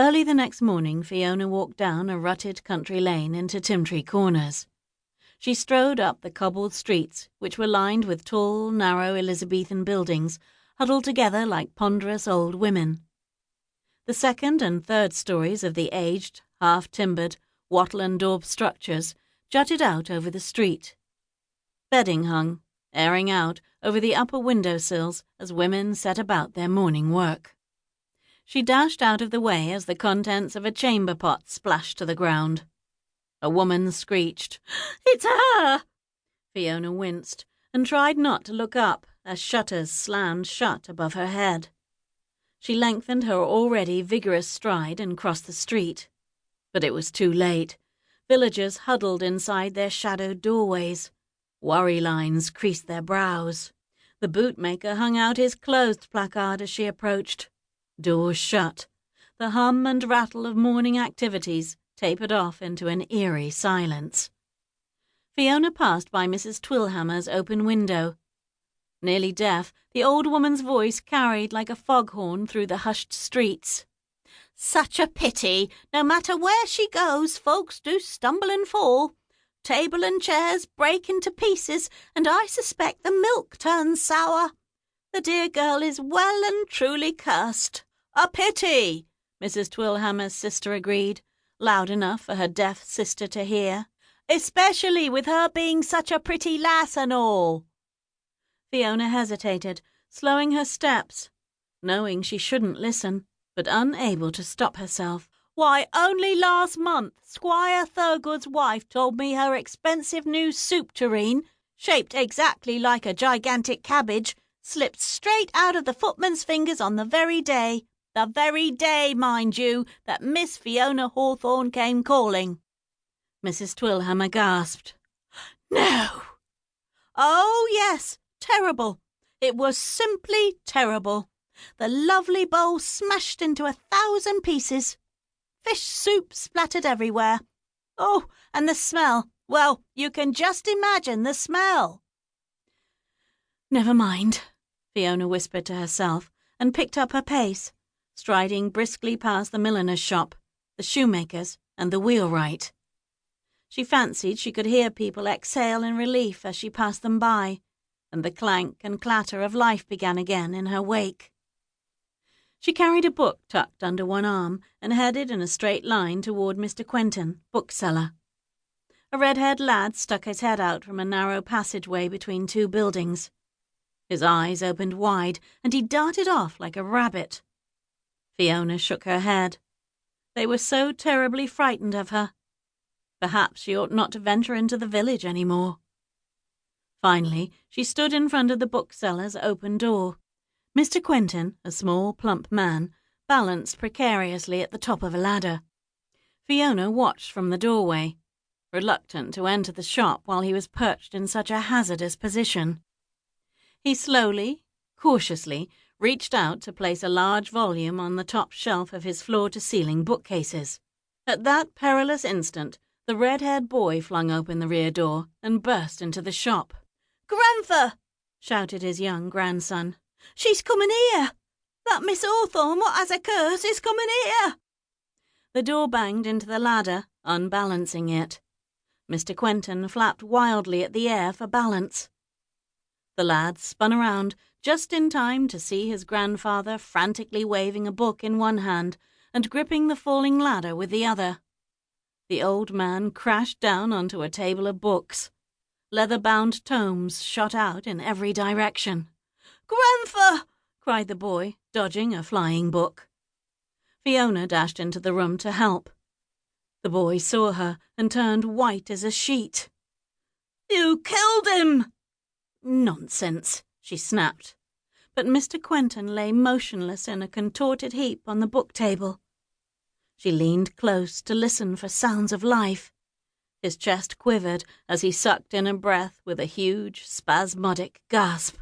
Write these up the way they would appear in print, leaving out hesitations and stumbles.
Early the next morning, Fiona walked down a rutted country lane into Timtree Corners. She strode up the cobbled streets, which were lined with tall, narrow Elizabethan buildings, huddled together like ponderous old women. The second and third stories of the aged, half-timbered, wattle and daub structures jutted out over the street. Bedding hung, airing out, over the upper window-sills as women set about their morning work. She dashed out of the way as the contents of a chamber pot splashed to the ground. A woman screeched, "It's her!" Fiona winced and tried not to look up as shutters slammed shut above her head. She lengthened her already vigorous stride and crossed the street. But it was too late. Villagers huddled inside their shadowed doorways. Worry lines creased their brows. The bootmaker hung out his closed placard as she approached. Doors shut. The hum and rattle of morning activities tapered off into an eerie silence. Fiona passed by Mrs. Twillhammer's open window. Nearly deaf, the old woman's voice carried like a foghorn through the hushed streets. "Such a pity! No matter where she goes, folks do stumble and fall. Table and chairs break into pieces, and I suspect the milk turns sour. The dear girl is well and truly cursed." "A pity," Mrs. Twillhammer's sister agreed, loud enough for her deaf sister to hear. "Especially with her being such a pretty lass and all." Fiona hesitated, slowing her steps, knowing she shouldn't listen, but unable to stop herself. "Why, only last month Squire Thurgood's wife told me her expensive new soup tureen, shaped exactly like a gigantic cabbage, slipped straight out of the footman's fingers on the very day, mind you, that Miss Fiona Hawthorn came calling." Mrs. Twillhammer gasped. "No!" "Oh, yes, terrible. It was simply terrible. The lovely bowl smashed into 1,000 pieces. Fish soup splattered everywhere. Oh, and the smell. Well, you can just imagine the smell." "Never mind," Fiona whispered to herself, and picked up her pace, striding briskly past the milliner's shop, the shoemaker's, and the wheelwright. She fancied she could hear people exhale in relief as she passed them by, and the clank and clatter of life began again in her wake. She carried a book tucked under one arm and headed in a straight line toward Mr. Quentin, bookseller. A red-haired lad stuck his head out from a narrow passageway between two buildings. His eyes opened wide, and he darted off like a rabbit. Fiona shook her head. They were so terribly frightened of her. Perhaps she ought not to venture into the village any more. Finally, she stood in front of the bookseller's open door. Mr. Quentin, a small, plump man, balanced precariously at the top of a ladder. Fiona watched from the doorway, reluctant to enter the shop while he was perched in such a hazardous position. He slowly, cautiously, reached out to place a large volume on the top shelf of his floor-to-ceiling bookcases. At that perilous instant, the red-haired boy flung open the rear door and burst into the shop. "Grandfer!" shouted his young grandson. "She's coming here! That Miss Hawthorn, what has a curse, is coming here!" The door banged into the ladder, unbalancing it. Mr. Quentin flapped wildly at the air for balance. The lad spun around just in time to see his grandfather frantically waving a book in one hand and gripping the falling ladder with the other. The old man crashed down onto a table of books. Leather-bound tomes shot out in every direction. "Grandfer!" cried the boy, dodging a flying book. Fiona dashed into the room to help. The boy saw her and turned white as a sheet. "You killed him!" "Nonsense," she snapped. But Mr. Quentin lay motionless in a contorted heap on the book table. She leaned close to listen for sounds of life. His chest quivered as he sucked in a breath with a huge, spasmodic gasp.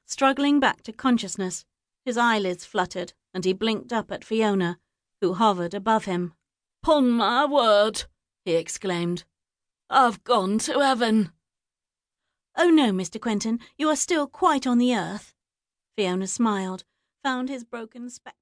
Struggling back to consciousness, his eyelids fluttered and he blinked up at Fiona, who hovered above him. "'Pon my word," he exclaimed. "I've gone to heaven." "Oh no, Mr. Quentin, you are still quite on the earth." Fiona smiled, found his broken spectacles.